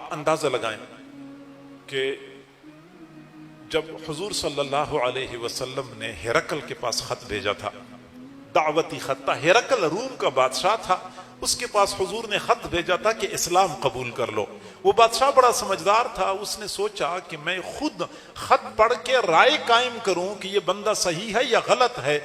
आप अंदाजा लगाएं कि जब हुजूर सल्लल्लाहु अलैहि वसल्लम ने हिरकल के पास खत भेजा था, दावती खत था, हिरकल रूम का बादशाह था, उसके पास हुजूर ने खत भेजा था कि इस्लाम कबूल कर लो। वो बादशाह बड़ा समझदार था, उसने सोचा कि मैं खुद खत पढ़ के राय कायम करूं कि ये बंदा सही है या गलत है,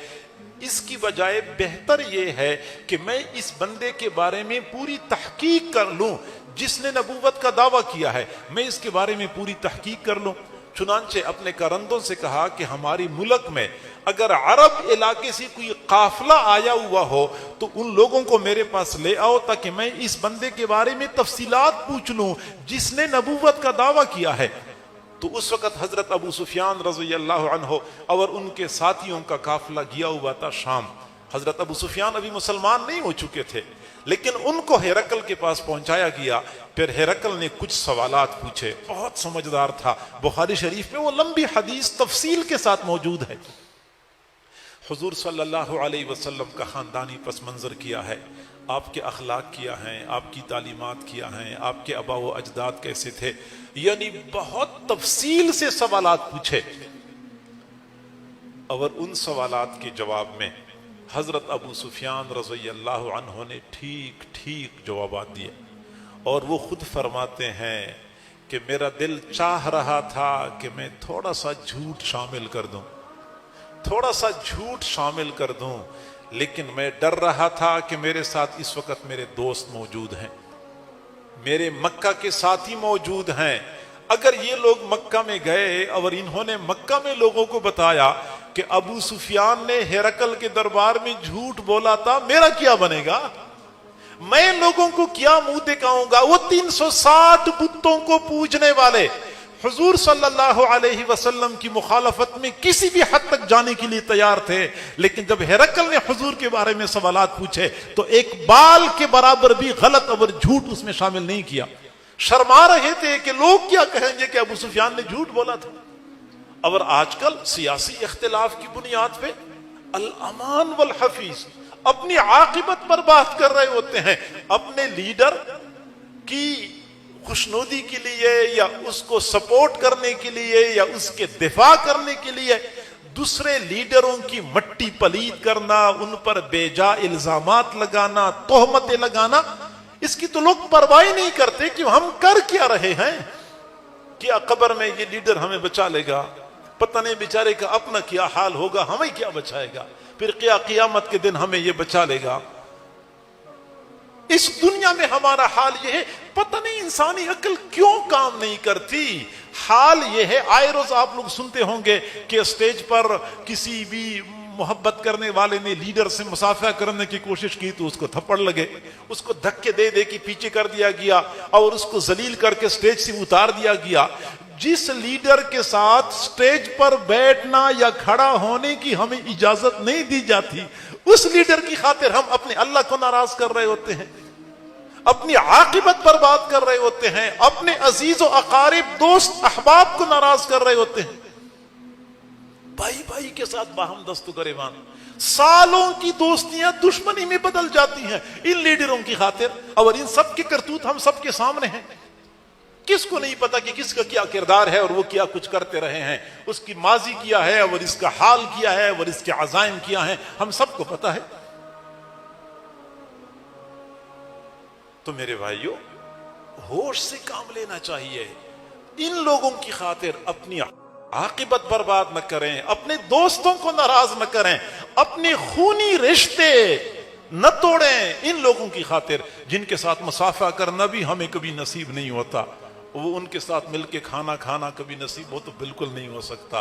इसकी बजाय बेहतर ये है कि मैं इस बंदे के बारे में पूरी तहकीक कर लूं, जिसने नबूवत का दावा किया है मैं इसके बारे में पूरी तहकीक कर लूं। चुनांचे अपने करंदों से कहा कि हमारी मुल्क में अगर अरब इलाके से कोई काफिला आया हुआ हो तो उन लोगों को मेरे पास ले आओ ताकि मैं इस बंदे के बारे में तफसीलात पूछ लूं जिसने नबूवत का दावा किया है। तो उस वक्त हजरत अबू सुफियान रज़ियल्लाहु अन्हु और उनके साथियों का काफिला गया हुआ था शाम। हजरत अबू सुफियान अभी मुसलमान नहीं हो चुके थे, लेकिन उनको हिरकल के पास पहुंचाया गया। फिर हिरकल ने कुछ सवालात पूछे, बहुत समझदार था। बुखारी शरीफ में वो लंबी हदीस तफसील के साथ मौजूद है। हुजूर सल्लल्लाहु अलैहि वसल्लम का खानदानी पस मंजर किया है, आपके अखलाक किया है, आपकी तालीमात किया है, आपके अबा व अजदाद कैसे थे, यानी बहुत तफसील से सवालात पूछे। और उन सवालात के जवाब में हजरत अबू सुफियान रज़ियल्लाहु अन्हु ने ठीक ठीक जवाबात दिए। और वो खुद फरमाते हैं कि मेरा दिल चाह रहा था कि मैं थोड़ा सा झूठ शामिल कर दूं, थोड़ा सा झूठ शामिल कर दूं, लेकिन मैं डर रहा था कि मेरे साथ इस वक्त मेरे दोस्त मौजूद हैं, मेरे मक्का के साथी मौजूद हैं। अगर ये लोग मक्का में गए और इन्होंने मक्का में लोगों को बताया कि अबू सुफियान ने हिरकल के दरबार में झूठ बोला था, मेरा क्या बनेगा? मैं लोगों को क्या मुंह दिखाऊंगा? वो 360 बुतों को पूजने वाले हुजूर सल्लल्लाहु अलैहि वसल्लम की मुखालफत में किसी भी हद तक जाने के लिए तैयार थे, लेकिन जब हिरकल ने हुजूर के बारे में सवालात पूछे तो एक बाल के बराबर भी गलत और झूठ उसमें शामिल नहीं किया। शर्मा रहे थे कि लोग क्या कहेंगे कि अबू सुफियान ने झूठ बोला था। और आजकल सियासी इख्तिलाफ की बुनियाद पे अल अमान वल हफीज अपनी आकिबत पर बात कर रहे होते हैं। अपने लीडर की खुशनुदी के लिए या उसको सपोर्ट करने के लिए या उसके दिफा करने के लिए दूसरे लीडरों की मट्टी पलीद करना, उन पर बेजा इल्जामात लगाना, तोहमतें लगाना, इसकी तो लोग परवाह नहीं करते कि हम कर क्या रहे हैं। क्या कब्र में ये लीडर हमें बचा लेगा? पता नहीं बेचारे का अपना क्या हाल होगा, हमें क्या बचाएगा? फिर क्या क़यामत के दिन हमें ये बचा लेगा? इस दुनिया में हमारा हाल यह है, पता नहीं इंसानी अक्ल क्यों काम नहीं करती। हाल यह है, आए रोज आप लोग सुनते होंगे कि स्टेज पर किसी भी मोहब्बत करने वाले ने लीडर से मुसाफा करने की कोशिश की तो उसको थप्पड़ लगे, उसको धक्के दे दे के पीछे कर दिया गया और उसको जलील करके स्टेज से उतार दिया गया। जिस लीडर के साथ स्टेज पर बैठना या खड़ा होने की हमें इजाजत नहीं दी जाती, उस लीडर की खातिर हम अपने अल्लाह को नाराज कर रहे होते हैं, अपनी आकिबत पर बात कर रहे होते हैं, अपने अजीज व अकारिब दोस्त अहबाब को नाराज कर रहे होते हैं। भाई भाई के साथ बाहम दस्तु गरेबान, सालों की दोस्तियां दुश्मनी में बदल जाती हैं इन लीडरों की खातिर। और इन सब के करतूत हम सबके सामने हैं। किसको नहीं पता कि किसका क्या किरदार है और वो क्या कुछ करते रहे हैं, उसकी माजी किया है और इसका हाल किया है और इसके अज़ाइम किया है, हम सबको पता है। तो मेरे भाइयों, होश से काम लेना चाहिए। इन लोगों की खातिर अपनी आकिबत बर्बाद न करें, अपने दोस्तों को नाराज न करें, अपने खूनी रिश्ते न तोड़ें इन लोगों की खातिर जिनके साथ मुसाफा करना भी हमें कभी नसीब नहीं होता। वो उनके साथ मिलके खाना खाना कभी नसीब हो तो बिल्कुल नहीं हो सकता।